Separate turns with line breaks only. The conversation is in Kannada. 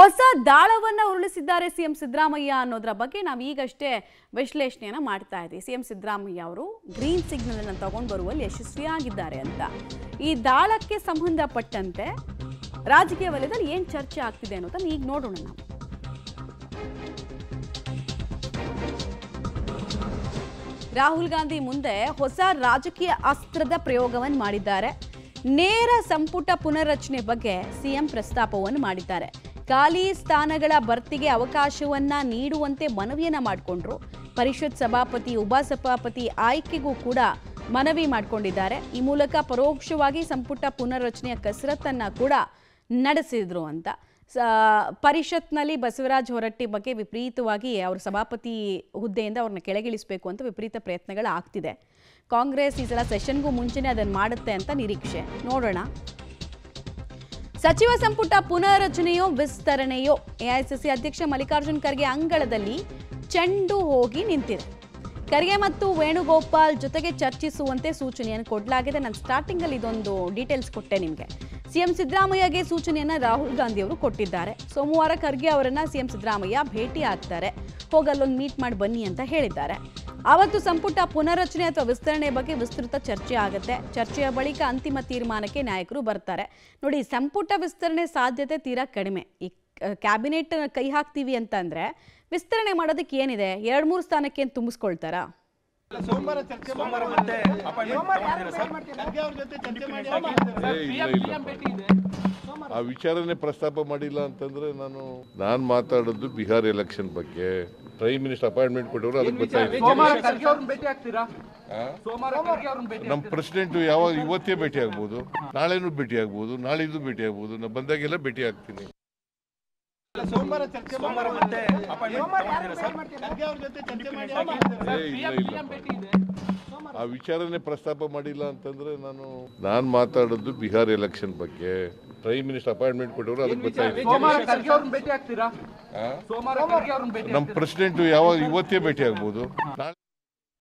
ಹೊಸ ದಾಳವನ್ನ ಉರುಳಿಸಿದ್ದಾರೆ ಸಿಎಂ ಸಿದ್ದರಾಮಯ್ಯ ಅನ್ನೋದರ ಬಗ್ಗೆ ನಾವು ಈಗಷ್ಟೇ ವಿಶ್ಲೇಷಣೆಯನ್ನ ಮಾಡ್ತಾ ಇದ್ದೀವಿ. ಸಿಎಂ ಸಿದ್ದರಾಮಯ್ಯ ಅವರು ಗ್ರೀನ್ ಸಿಗ್ನಲ್ ಅನ್ನು ತಗೊಂಡು ಬರುವಲ್ಲಿ ಯಶಸ್ವಿಯಾಗಿದ್ದಾರೆ ಅಂತ. ಈ ದಾಳಕ್ಕೆ ಸಂಬಂಧಪಟ್ಟಂತೆ ರಾಜಕೀಯ ವಲಯದಲ್ಲಿ ಏನು ಚರ್ಚೆ ಆಗ್ತಿದೆ ಅನ್ನೋದನ್ನ ಈಗ ನೋಡೋಣ ನಾವು. ರಾಹುಲ್ ಗಾಂಧಿ ಮುಂದೆ ಹೊಸ ರಾಜಕೀಯ ಅಸ್ತ್ರದ ಪ್ರಯೋಗವನ್ನು ಮಾಡಿದ್ದಾರೆ. ನೇರ ಸಂಪುಟ ಪುನರ್ರಚನೆ ಬಗ್ಗೆ ಸಿಎಂ ಪ್ರಸ್ತಾಪವನ್ನು ಮಾಡಿದ್ದಾರೆ. ಖಾಲಿ ಸ್ಥಾನಗಳ ಭರ್ತಿಗೆ ಅವಕಾಶವನ್ನ ನೀಡುವಂತೆ ಮನವಿಯನ್ನ ಮಾಡಿಕೊಂಡ್ರು. ಪರಿಷತ್ ಸಭಾಪತಿ ಉಪಸಭಾಪತಿ ಆಯ್ಕೆಗೂ ಕೂಡ ಮನವಿ ಮಾಡಿಕೊಂಡಿದ್ದಾರೆ. ಈ ಮೂಲಕ ಪರೋಕ್ಷವಾಗಿ ಸಂಪುಟ ಪುನರ್ರಚನೆಯ ಕಸರತ್ತನ್ನ ಕೂಡ ನಡೆಸಿದ್ರು ಅಂತ. ಪರಿಷತ್ನಲ್ಲಿ ಬಸವರಾಜ ಹೊರಟ್ಟಿ ಬಗ್ಗೆ ವಿಪರೀತವಾಗಿ ಅವ್ರ ಸಭಾಪತಿ ಹುದ್ದೆಯಿಂದ ಅವ್ರನ್ನ ಕೆಳಗಿಳಿಸಬೇಕು ಅಂತ ವಿಪರೀತ ಪ್ರಯತ್ನಗಳು ಆಗ್ತಿದೆ. ಕಾಂಗ್ರೆಸ್ ಈ ಸಲ ಸೆಷನ್ಗೂ ಮುಂಚೆನೇ ಅದನ್ನು ಮಾಡುತ್ತೆ ಅಂತ ನಿರೀಕ್ಷೆ. ನೋಡೋಣ. ಸಚಿವ ಸಂಪುಟ ಪುನರ್ರಚನೆಯೋ ವಿಸ್ತರಣೆಯೋ ಎಐಸಿಸಿ ಅಧ್ಯಕ್ಷ ಮಲ್ಲಿಕಾರ್ಜುನ್ ಖರ್ಗೆ ಅಂಗಳದಲ್ಲಿ ಚೆಂಡು ಹೋಗಿ ನಿಂತಿದೆ. ಖರ್ಗೆ ಮತ್ತು ವೇಣುಗೋಪಾಲ್ ಜೊತೆಗೆ ಚರ್ಚಿಸುವಂತೆ ಸೂಚನೆಯನ್ನು ಕೊಡಲಾಗಿದೆ. ನಾನು ಸ್ಟಾರ್ಟಿಂಗಲ್ಲಿ ಇದೊಂದು ಡೀಟೇಲ್ಸ್ ಕೊಟ್ಟೆ ನಿಮಗೆ. ಸಿಎಂ ಸಿದ್ದರಾಮಯ್ಯಗೆ ಸೂಚನೆಯನ್ನ ರಾಹುಲ್ ಗಾಂಧಿ ಅವರು ಕೊಟ್ಟಿದ್ದಾರೆ. ಸೋಮವಾರ ಖರ್ಗೆ ಅವರನ್ನ ಸಿಎಂ ಸಿದ್ದರಾಮಯ್ಯ ಭೇಟಿ ಆಗ್ತಾರೆ. ಹೋಗಲ್ಲೊಂದು ಮೀಟ್ ಮಾಡಿ ಬನ್ನಿ ಅಂತ ಹೇಳಿದ್ದಾರೆ. ಅವತ್ತು ಸಂಪುಟ ಪುನರ್ರಚನೆ ಅಥವಾ ವಿಸ್ತರಣೆ ಬಗ್ಗೆ ವಿಸ್ತೃತ ಚರ್ಚೆ ಆಗುತ್ತೆ. ಚರ್ಚೆಯ ಬಳಿಕ ಅಂತಿಮ ತೀರ್ಮಾನಕ್ಕೆ ನಾಯಕರು ಬರ್ತಾರೆ. ನೋಡಿ, ಸಂಪುಟ ವಿಸ್ತರಣೆ ಸಾಧ್ಯತೆ ತೀರಾ ಕಡಿಮೆ. ಈ ಕ್ಯಾಬಿನೆಟ್ ಕೈ ಹಾಕ್ತೀವಿ ಅಂತಂದ್ರೆ ವಿಸ್ತರಣೆ ಮಾಡೋದಕ್ಕೆ ಏನಿದೆ? 2-3 ಸ್ಥಾನಕ್ಕೆ ಏನು ತುಂಬಿಸ್ಕೊಳ್ತಾರಾ?
ಆ ವಿಚಾರನೆ ಪ್ರಸ್ತಾಪ ಮಾಡಿಲ್ಲ ಅಂತಂದ್ರೆ ನಾನು ಮಾತಾಡೋದು ಬಿಹಾರ್ ಎಲೆಕ್ಷನ್ ಬಗ್ಗೆ. ಪ್ರೈಮ್ ಮಿನಿಸ್ಟರ್ ಅಪಾಯಿಂಟ್ಮೆಂಟ್ ಕೊಟ್ಟವರು ಅದಕ್ಕೆ ಗೊತ್ತಾಯ್ತು. ನಮ್ಮ ಪ್ರೆಸಿಡೆಂಟ್ ಯಾವಾಗ ಇವತ್ತೇ ಭೇಟಿ ಆಗ್ಬೋದು, ನಾಳೆನೂ ಭೇಟಿ ಆಗ್ಬೋದು, ನಾಳಿದ್ದು ಭೇಟಿ ಆಗ್ಬೋದು. ನಾನು ಬಂದಾಗೆಲ್ಲ ಭೇಟಿ ಆಗ್ತೀನಿ. ಆ ವಿಚಾರನೆ ಪ್ರಸ್ತಾಪ ಮಾಡಿಲ್ಲ ಅಂತಂದ್ರೆ ನಾನು ಮಾತಾಡೋದು ಬಿಹಾರ್ ಎಲೆಕ್ಷನ್ ಬಗ್ಗೆ. ಪ್ರೈಮ್ ಮಿನಿಸ್ಟರ್ ಅಪಾಯಿಂಟ್ಮೆಂಟ್ ಕೊಟ್ಟವರು ಅದಕ್ಕೆ ಗೊತ್ತಾಯ್ತು. ನಮ್ಮ ಪ್ರೆಸಿಡೆಂಟ್ ಯಾವಾಗ ಇವತ್ತೇ ಭೇಟಿ ಆಗ್ಬೋದು, ನಾಳೆ